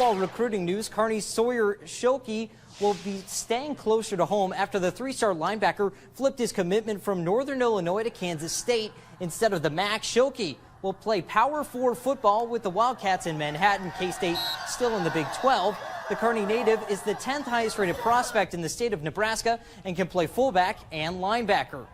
While recruiting news, Kearney's Sawyer Schilke will be staying closer to home after the three-star linebacker flipped his commitment from Northern Illinois to Kansas State. Instead of the MAC, Schilke will play Power 4 football with the Wildcats in Manhattan. K-State still in the Big 12. The Kearney native is the 10th highest rated prospect in the state of Nebraska and can play fullback and linebacker.